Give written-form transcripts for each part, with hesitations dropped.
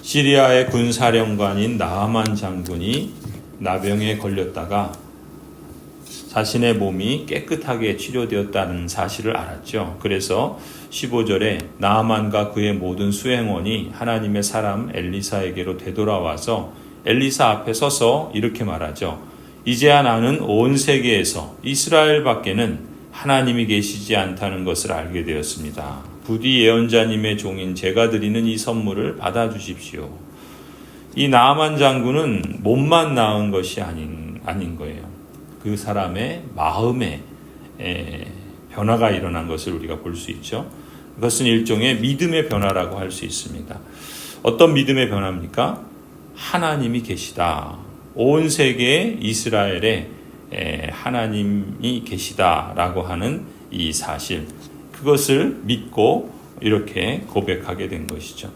시리아의 군사령관인 나아만 장군이 나병에 걸렸다가 자신의 몸이 깨끗하게 치료되었다는 사실을 알았죠. 그래서 15절에 나아만과 그의 모든 수행원이 하나님의 사람 엘리사에게로 되돌아와서 엘리사 앞에 서서 이렇게 말하죠. 이제야 나는 온 세계에서 이스라엘 밖에는 하나님이 계시지 않다는 것을 알게 되었습니다. 부디 예언자님의 종인 제가 드리는 이 선물을 받아주십시오. 이 나아만 장군은 몸만 나은 것이 아닌 거예요. 그 사람의 마음에 변화가 일어난 것을 우리가 볼 수 있죠. 그것은 일종의 믿음의 변화라고 할 수 있습니다. 어떤 믿음의 변화입니까? 하나님이 계시다. 온 세계에 이스라엘에 하나님이 계시다라고 하는 이 사실, 그것을 믿고 이렇게 고백하게 된 것이죠.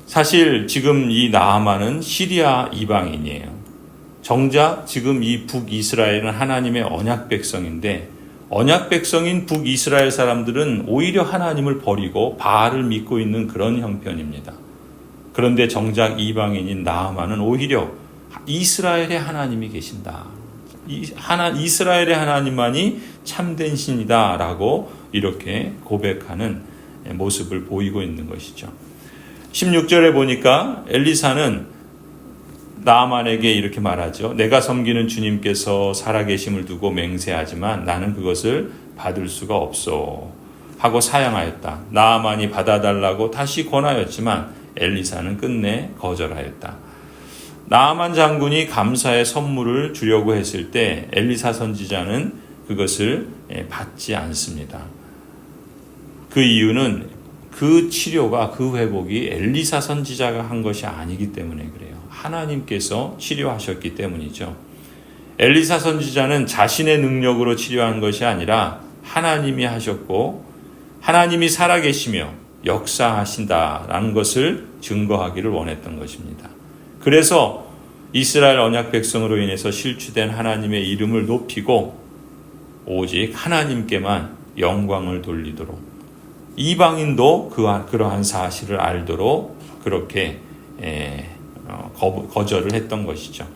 사실 지금 이 나아만은 시리아 이방인이에요. 정작 지금 이 북이스라엘은 하나님의 언약 백성인데, 언약 백성인 북이스라엘 사람들은 오히려 하나님을 버리고 바알을 믿고 있는 그런 형편입니다. 그런데 정작 이방인인 나아만은 오히려 이스라엘의 하나님이 계신다. 이스라엘의 하나님만이 참된 신이다라고 이렇게 고백하는 모습을 보이고 있는 것이죠. 16절에 보니까 엘리사는 나아만에게 이렇게 말하죠. 내가 섬기는 주님께서 살아계심을 두고 맹세하지만 나는 그것을 받을 수가 없어 하고 사양하였다. 나아만이 받아달라고 다시 권하였지만 엘리사는 끝내 거절하였다. 나아만 장군이 감사의 선물을 주려고 했을 때 엘리사 선지자는 그것을 받지 않습니다. 그 이유는 그 치료가, 그 회복이 엘리사 선지자가 한 것이 아니기 때문에 그래요. 하나님께서 치료하셨기 때문이죠. 엘리사 선지자는 자신의 능력으로 치료한 것이 아니라 하나님이 하셨고 하나님이 살아계시며 역사하신다라는 것을 증거하기를 원했던 것입니다. 그래서 이스라엘 언약 백성으로 인해서 실추된 하나님의 이름을 높이고 오직 하나님께만 영광을 돌리도록, 이방인도 그러한 사실을 알도록 그렇게 거절을 했던 것이죠.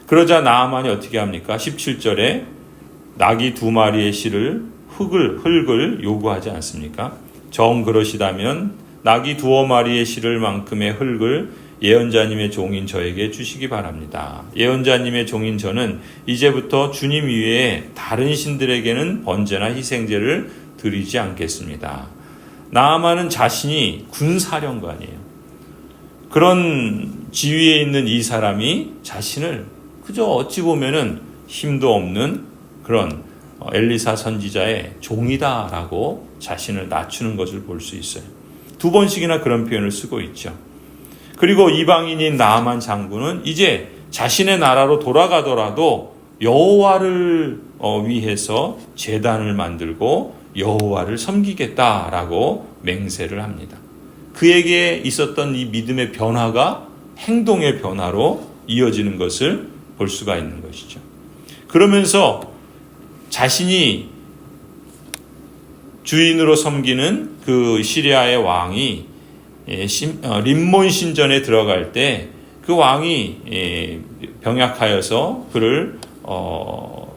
그러자 나아만이 어떻게 합니까? 17절에 나귀 2마리의 실을 흙을 요구하지 않습니까? 정 그러시다면 나귀 2마리의 실을 만큼의 흙을 예언자님의 종인 저에게 주시기 바랍니다. 예언자님의 종인 저는 이제부터 주님 위에 다른 신들에게는 번제나 희생제를 드리지 않겠습니다. 나아만은 자신이 군사령관이에요. 그런 지위에 있는 이 사람이 자신을 그저 어찌 보면은 힘도 없는 그런 엘리사 선지자의 종이다라고 자신을 낮추는 것을 볼 수 있어요. 2번씩이나 그런 표현을 쓰고 있죠. 그리고 이방인인 나아만 장군은 이제 자신의 나라로 돌아가더라도 여호와를 위해서 제단을 만들고 여호와를 섬기겠다라고 맹세를 합니다. 그에게 있었던 이 믿음의 변화가 행동의 변화로 이어지는 것을 볼 수가 있는 것이죠. 그러면서 자신이 주인으로 섬기는 그 시리아의 왕이 림몬 신전에 들어갈 때 그 왕이 병약하여서 그를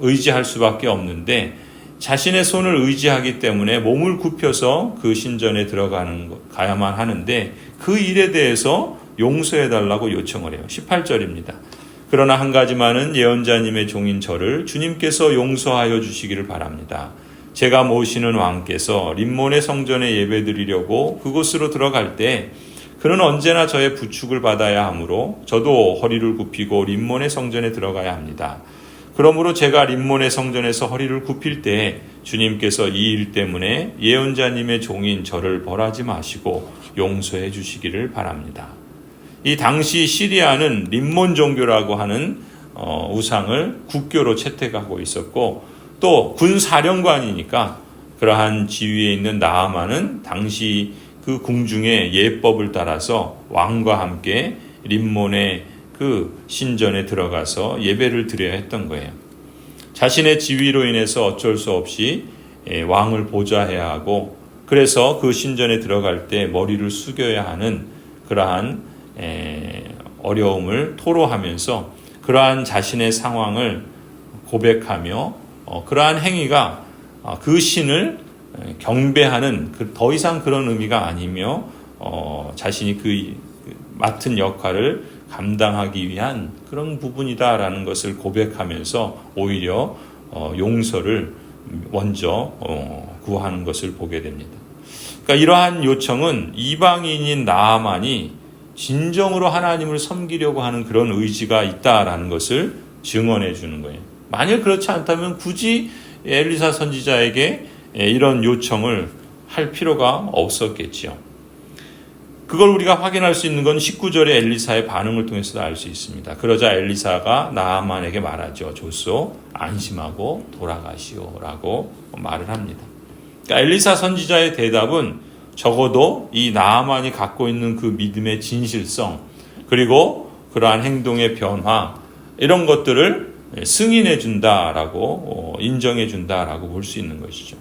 의지할 수밖에 없는데 자신의 손을 의지하기 때문에 몸을 굽혀서 그 신전에 가야만 하는데 그 일에 대해서 용서해달라고 요청을 해요. 18절입니다. 그러나 한 가지만은 예언자님의 종인 저를 주님께서 용서하여 주시기를 바랍니다. 제가 모시는 왕께서 림몬의 성전에 예배드리려고 그곳으로 들어갈 때 그는 언제나 저의 부축을 받아야 하므로 저도 허리를 굽히고 림몬의 성전에 들어가야 합니다. 그러므로 제가 림몬의 성전에서 허리를 굽힐 때 주님께서 이 일 때문에 예언자님의 종인 저를 벌하지 마시고 용서해 주시기를 바랍니다. 이 당시 시리아는 림몬 종교라고 하는 우상을 국교로 채택하고 있었고 또 군사령관이니까 그러한 지위에 있는 나아만은 당시 그 궁중의 예법을 따라서 왕과 함께 림몬의 그 신전에 들어가서 예배를 드려야 했던 거예요. 자신의 지위로 인해서 어쩔 수 없이 왕을 보좌해야 하고 그래서 그 신전에 들어갈 때 머리를 숙여야 하는 그러한 어려움을 토로하면서 그러한 자신의 상황을 고백하며 그러한 행위가 그 신을 경배하는 더 이상 그런 의미가 아니며 자신이 그 맡은 역할을 감당하기 위한 그런 부분이다라는 것을 고백하면서 오히려 용서를 먼저 구하는 것을 보게 됩니다. 그러니까 이러한 요청은 이방인인 나아만이 진정으로 하나님을 섬기려고 하는 그런 의지가 있다라는 것을 증언해 주는 거예요. 만일 그렇지 않다면 굳이 엘리사 선지자에게 이런 요청을 할 필요가 없었겠지요. 그걸 우리가 확인할 수 있는 건 19절의 엘리사의 반응을 통해서도 알 수 있습니다. 그러자 엘리사가 나아만에게 말하죠. 좋소, 안심하고 돌아가시오라고 말을 합니다. 그러니까 엘리사 선지자의 대답은 적어도 이 나아만이 갖고 있는 그 믿음의 진실성, 그리고 그러한 행동의 변화, 이런 것들을 승인해 준다라고 인정해 준다라고 볼 수 있는 것이죠.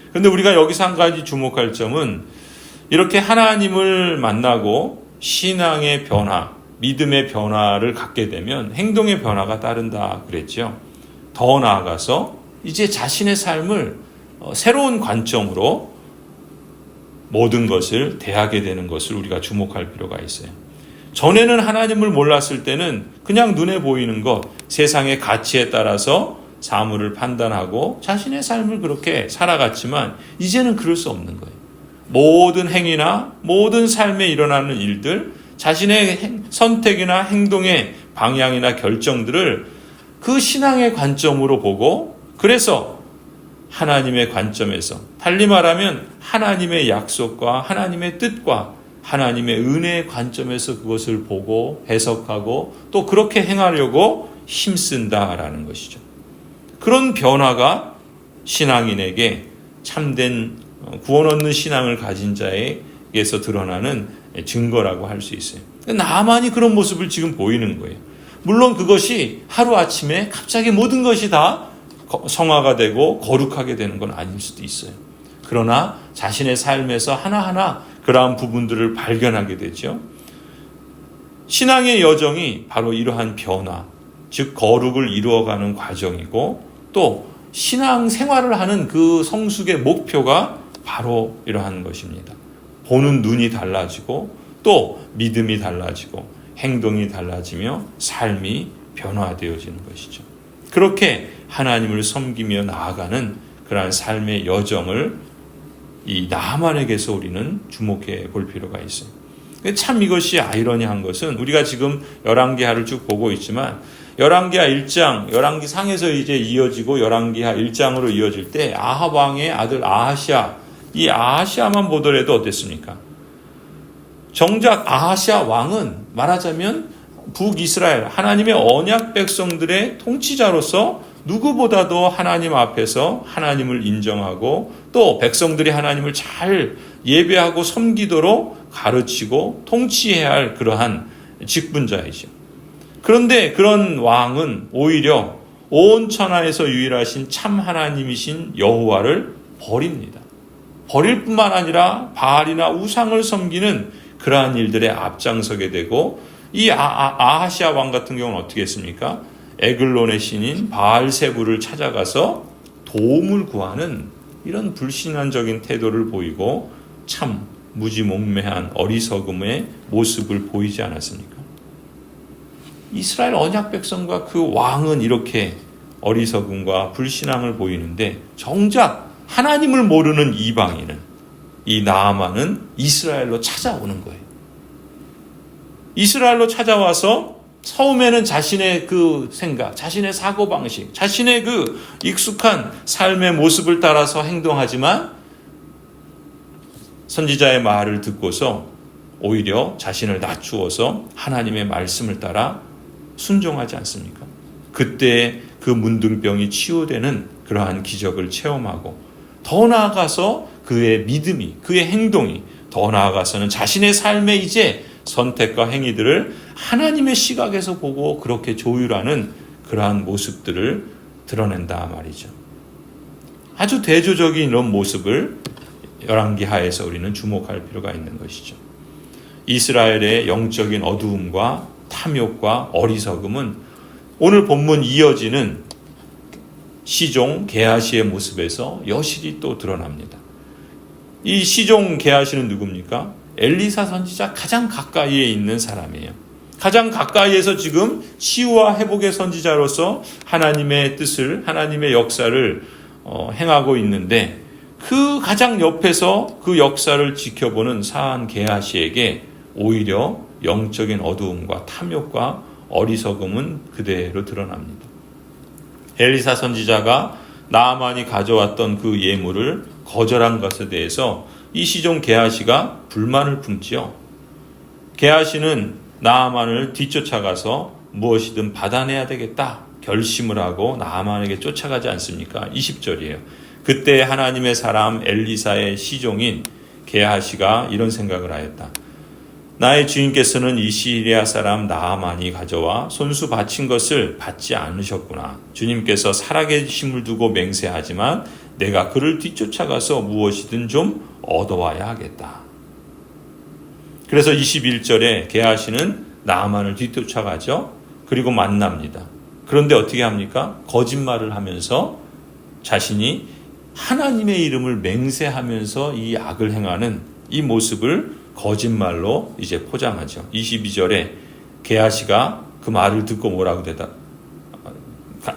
그런데 우리가 여기서 한 가지 주목할 점은 이렇게 하나님을 만나고 신앙의 변화, 믿음의 변화를 갖게 되면 행동의 변화가 따른다 그랬죠. 더 나아가서 이제 자신의 삶을 새로운 관점으로 모든 것을 대하게 되는 것을 우리가 주목할 필요가 있어요. 전에는 하나님을 몰랐을 때는 그냥 눈에 보이는 것, 세상의 가치에 따라서 사물을 판단하고 자신의 삶을 그렇게 살아갔지만 이제는 그럴 수 없는 거예요. 모든 행위나 모든 삶에 일어나는 일들, 자신의 선택이나 행동의 방향이나 결정들을 그 신앙의 관점으로 보고, 그래서 하나님의 관점에서, 달리 말하면 하나님의 약속과 하나님의 뜻과 하나님의 은혜의 관점에서 그것을 보고 해석하고 또 그렇게 행하려고 힘쓴다라는 것이죠. 그런 변화가 신앙인에게 참된 구원 얻는 신앙을 가진 자에게서 드러나는 증거라고 할 수 있어요. 나만이 그런 모습을 지금 보이는 거예요. 물론 그것이 하루아침에 갑자기 모든 것이 다 성화가 되고 거룩하게 되는 건 아닐 수도 있어요. 그러나 자신의 삶에서 하나하나 그러한 부분들을 발견하게 되죠. 신앙의 여정이 바로 이러한 변화, 즉 거룩을 이루어가는 과정이고, 또 신앙 생활을 하는 그 성숙의 목표가 바로 이러한 것입니다. 보는 눈이 달라지고 또 믿음이 달라지고 행동이 달라지며 삶이 변화되어지는 것이죠. 그렇게 하나님을 섬기며 나아가는 그러한 삶의 여정을 이 나아만에게서 우리는 주목해 볼 필요가 있어요. 참 이것이 아이러니한 것은 우리가 지금 열왕기하를 쭉 보고 있지만 열왕기하 1장, 열왕기 상에서 이제 이어지고 열왕기하 1장으로 이어질 때 아합 왕의 아들 아하시아, 이 아하시아만 보더라도 어땠습니까? 정작 아하시아 왕은 말하자면 북이스라엘, 하나님의 언약 백성들의 통치자로서 누구보다도 하나님 앞에서 하나님을 인정하고 또 백성들이 하나님을 잘 예배하고 섬기도록 가르치고 통치해야 할 그러한 직분자이죠. 그런데 그런 왕은 오히려 온 천하에서 유일하신 참 하나님이신 여호와를 버립니다. 버릴 뿐만 아니라 바알이나 우상을 섬기는 그러한 일들에 앞장서게 되고, 이 아하시아 왕 같은 경우는 어떻게 했습니까? 에글론의 신인 바알세부를 찾아가서 도움을 구하는 이런 불신앙적인 태도를 보이고 참 무지몽매한 어리석음의 모습을 보이지 않았습니까? 이스라엘 언약 백성과 그 왕은 이렇게 어리석음과 불신앙을 보이는데, 정작 하나님을 모르는 이방인은, 이 나아만은 이스라엘로 찾아오는 거예요. 이스라엘로 찾아와서 처음에는 자신의 그 생각, 자신의 사고방식, 자신의 그 익숙한 삶의 모습을 따라서 행동하지만 선지자의 말을 듣고서 오히려 자신을 낮추어서 하나님의 말씀을 따라 순종하지 않습니까? 그때 그 문둥병이 치유되는 그러한 기적을 체험하고, 더 나아가서 그의 믿음이, 그의 행동이, 더 나아가서는 자신의 삶의 이제 선택과 행위들을 하나님의 시각에서 보고 그렇게 조율하는 그러한 모습들을 드러낸다 말이죠. 아주 대조적인 이런 모습을 열왕기하에서 우리는 주목할 필요가 있는 것이죠. 이스라엘의 영적인 어두움과 탐욕과 어리석음은 오늘 본문 이어지는 시종 게하시의 모습에서 여실히 또 드러납니다. 이 시종 게하시는 누굽니까? 엘리사 선지자 가장 가까이에 있는 사람이에요. 가장 가까이에서 지금 치유와 회복의 선지자로서 하나님의 뜻을, 하나님의 역사를 행하고 있는데, 그 가장 옆에서 그 역사를 지켜보는 사한 게하시에게 오히려 영적인 어두움과 탐욕과 어리석음은 그대로 드러납니다. 엘리사 선지자가 나아만이 가져왔던 그 예물을 거절한 것에 대해서 이 시종 게하시가 불만을 품지요. 게하시는 나아만을 뒤쫓아가서 무엇이든 받아내야 되겠다 결심을 하고 나아만에게 쫓아가지 않습니까? 20절이에요. 그때 하나님의 사람 엘리사의 시종인 게하시가 이런 생각을 하였다. 나의 주인께서는 이 시리아 사람 나아만이 가져와 손수 바친 것을 받지 않으셨구나. 주님께서 살아계심을 두고 맹세하지만 내가 그를 뒤쫓아가서 무엇이든 좀 얻어와야 하겠다. 그래서 21절에 게하시는 나아만을 뒤쫓아가죠. 그리고 만납니다. 그런데 어떻게 합니까? 거짓말을 하면서 자신이 하나님의 이름을 맹세하면서 이 악을 행하는 이 모습을 거짓말로 이제 포장하죠. 22절에 게하시가 그 말을 듣고 뭐라고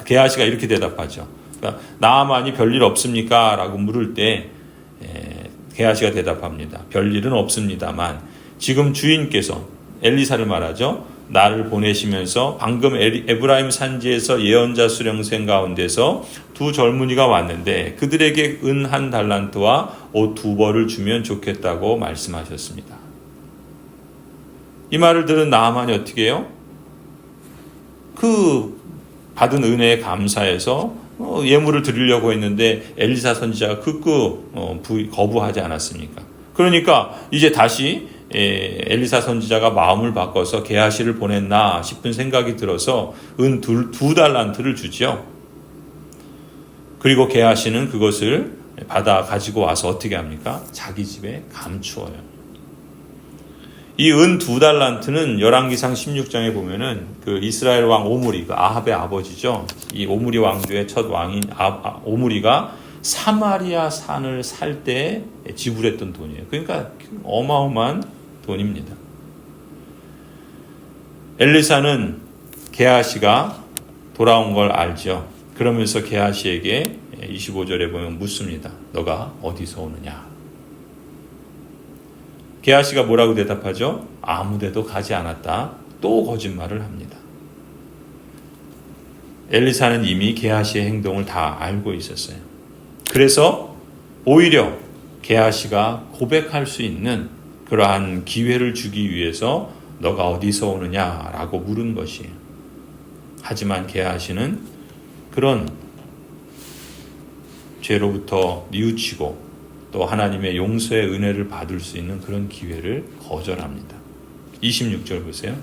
게하시가 이렇게 대답하죠. 그러니까 나아만이 별일 없습니까? 라고 물을 때 게하시가 대답합니다. 별일은 없습니다만 지금 주인께서 엘리사를 말하죠. 나를 보내시면서 방금 에브라임 산지에서 예언자 수령생 가운데서 두 젊은이가 왔는데 그들에게 은 1달란트와 옷 2벌을 주면 좋겠다고 말씀하셨습니다. 이 말을 들은 나아만이 어떻게 해요? 그 받은 은혜에 감사해서 예물을 드리려고 했는데 엘리사 선지자가 거부하지 않았습니까? 그러니까 이제 다시 엘리사 선지자가 마음을 바꿔서 게하시를 보냈나 싶은 생각이 들어서 은 2달란트를 주지요. 그리고 게하시는 그것을 받아 가지고 와서 어떻게 합니까? 자기 집에 감추어요. 이 은 2달란트는 열왕기상 16장에 보면은 그 이스라엘 왕 오므리, 그 아합의 아버지죠. 이 오므리 왕조의 첫 왕인 오므리가 사마리아 산을 살 때 지불했던 돈이에요. 그러니까 어마어마한 돈입니다. 엘리사는 게하시가 돌아온 걸 알죠. 그러면서 게하시에게 25절에 보면 묻습니다. 너가 어디서 오느냐? 게하시가 뭐라고 대답하죠? 아무데도 가지 않았다. 또 거짓말을 합니다. 엘리사는 이미 게하시의 행동을 다 알고 있었어요. 그래서 오히려 게하시가 고백할 수 있는 그러한 기회를 주기 위해서 너가 어디서 오느냐라고 물은 것이에요. 하지만 게하시는 그런 죄로부터 뉘우치고 또 하나님의 용서의 은혜를 받을 수 있는 그런 기회를 거절합니다. 26절 보세요.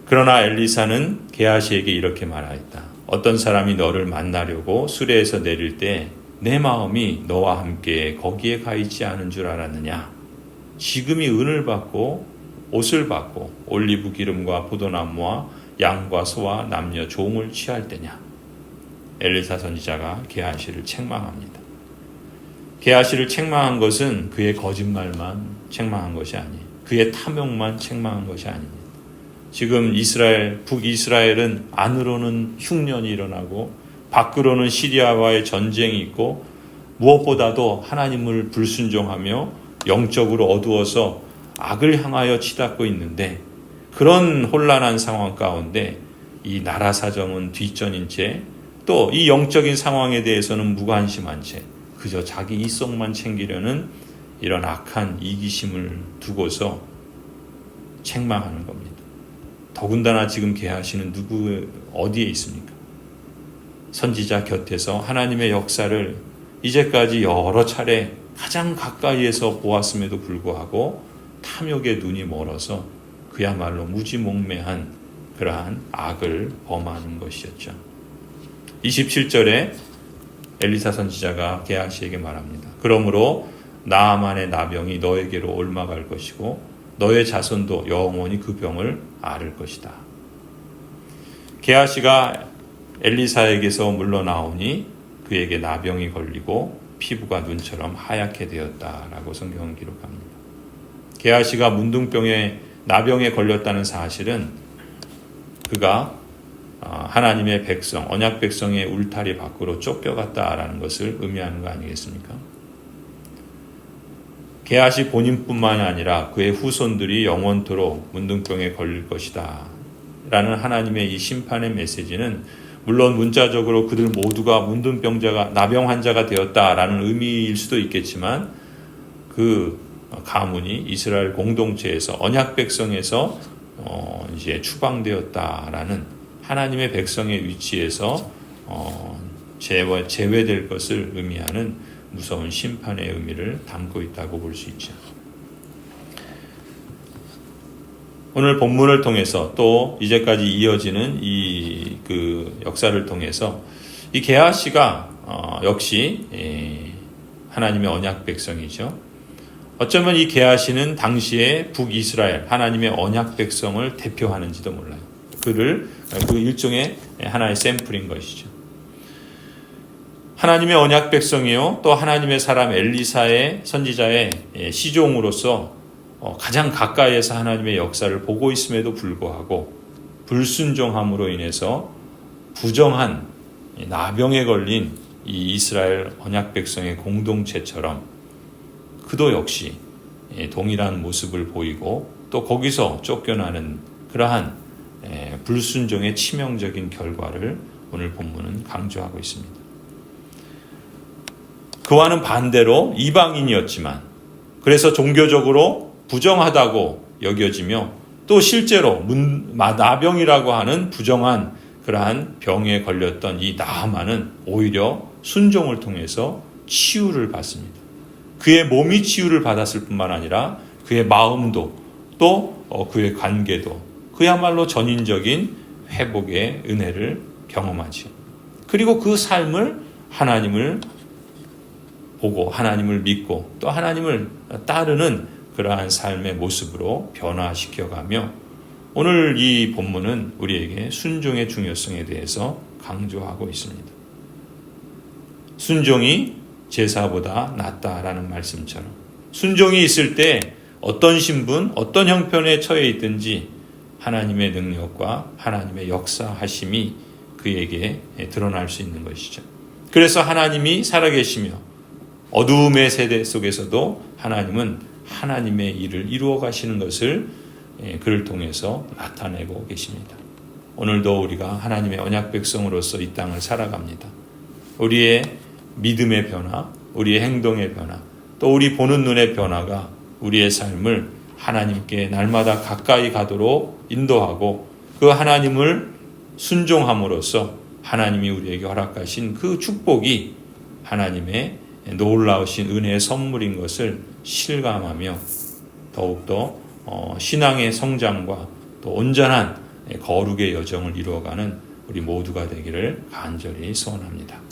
그러나 엘리사는 게하시에게 이렇게 말하였다. 어떤 사람이 너를 만나려고 수레에서 내릴 때 내 마음이 너와 함께 거기에 가 있지 않은 줄 알았느냐? 지금이 은을 받고 옷을 받고 올리브 기름과 포도나무와 양과 소와 남녀 종을 취할 때냐? 엘리사 선지자가 게하시를 책망합니다. 게하시를 책망한 것은 그의 거짓말만 책망한 것이 아니에요. 그의 탐욕만 책망한 것이 아닙니다. 지금 북이스라엘은 안으로는 흉년이 일어나고 밖으로는 시리아와의 전쟁이 있고 무엇보다도 하나님을 불순종하며 영적으로 어두워서 악을 향하여 치닫고 있는데 그런 혼란한 상황 가운데 이 나라 사정은 뒷전인 채 또 이 영적인 상황에 대해서는 무관심한 채 그저 자기 이속만 챙기려는 이런 악한 이기심을 두고서 책망하는 겁니다. 더군다나 지금 게하시는 어디에 있습니까? 선지자 곁에서 하나님의 역사를 이제까지 여러 차례 가장 가까이에서 보았음에도 불구하고 탐욕의 눈이 멀어서 그야말로 무지몽매한 그러한 악을 범하는 것이었죠. 27절에 엘리사 선지자가 게하시에게 말합니다. 그러므로 나아만의 나병이 너에게로 옮아갈 것이고 너의 자손도 영원히 그 병을 앓을 것이다. 게하시가 엘리사에게서 물러나오니 그에게 나병이 걸리고 피부가 눈처럼 하얗게 되었다라고 성경은 기록합니다. 게하시가 문둥병에 나병에 걸렸다는 사실은 그가 하나님의 백성, 언약 백성의 울타리 밖으로 쫓겨갔다라는 것을 의미하는 거 아니겠습니까? 게하시 본인뿐만이 아니라 그의 후손들이 영원토록 문둥병에 걸릴 것이다 라는 하나님의 이 심판의 메시지는 물론 문자적으로 그들 모두가 문둥병자가 나병 환자가 되었다라는 의미일 수도 있겠지만 그 가문이 이스라엘 공동체에서 언약 백성에서 이제 추방되었다라는 하나님의 백성의 위치에서 제외될 것을 의미하는 무서운 심판의 의미를 담고 있다고 볼 수 있죠. 오늘 본문을 통해서 또 이제까지 이어지는 그 역사를 통해서 이 게하시가 역시 하나님의 언약 백성이죠. 어쩌면 이 게하시는 당시에 북이스라엘 하나님의 언약 백성을 대표하는지도 몰라요. 그 일종의 하나의 샘플인 것이죠. 하나님의 언약 백성이요, 또 하나님의 사람 엘리사의 선지자의 시종으로서 가장 가까이에서 하나님의 역사를 보고 있음에도 불구하고 불순종함으로 인해서 부정한 나병에 걸린 이 이스라엘 언약 백성의 공동체처럼 그도 역시 동일한 모습을 보이고 또 거기서 쫓겨나는 그러한 불순종의 치명적인 결과를 오늘 본문은 강조하고 있습니다. 그와는 반대로 이방인이었지만 그래서 종교적으로 부정하다고 여겨지며 또 실제로 나병이라고 하는 부정한 그러한 병에 걸렸던 이 나아만은 오히려 순종을 통해서 치유를 받습니다. 그의 몸이 치유를 받았을 뿐만 아니라 그의 마음도 또 그의 관계도 그야말로 전인적인 회복의 은혜를 경험하죠. 그리고 그 삶을 하나님을 보고 하나님을 믿고 또 하나님을 따르는 그러한 삶의 모습으로 변화시켜가며 오늘 이 본문은 우리에게 순종의 중요성에 대해서 강조하고 있습니다. 순종이 제사보다 낫다라는 말씀처럼 순종이 있을 때 어떤 신분, 어떤 형편에 처해 있든지 하나님의 능력과 하나님의 역사하심이 그에게 드러날 수 있는 것이죠. 그래서 하나님이 살아계시며 어두움의 세대 속에서도 하나님은 하나님의 일을 이루어 가시는 것을 그를 통해서 나타내고 계십니다. 오늘도 우리가 하나님의 언약 백성으로서 이 땅을 살아갑니다. 우리의 믿음의 변화, 우리의 행동의 변화, 또 우리 보는 눈의 변화가 우리의 삶을 하나님께 날마다 가까이 가도록 인도하고 그 하나님을 순종함으로써 하나님이 우리에게 허락하신 그 축복이 하나님의 놀라우신 은혜의 선물인 것을 실감하며 더욱더 신앙의 성장과 또 온전한 거룩의 여정을 이루어가는 우리 모두가 되기를 간절히 소원합니다.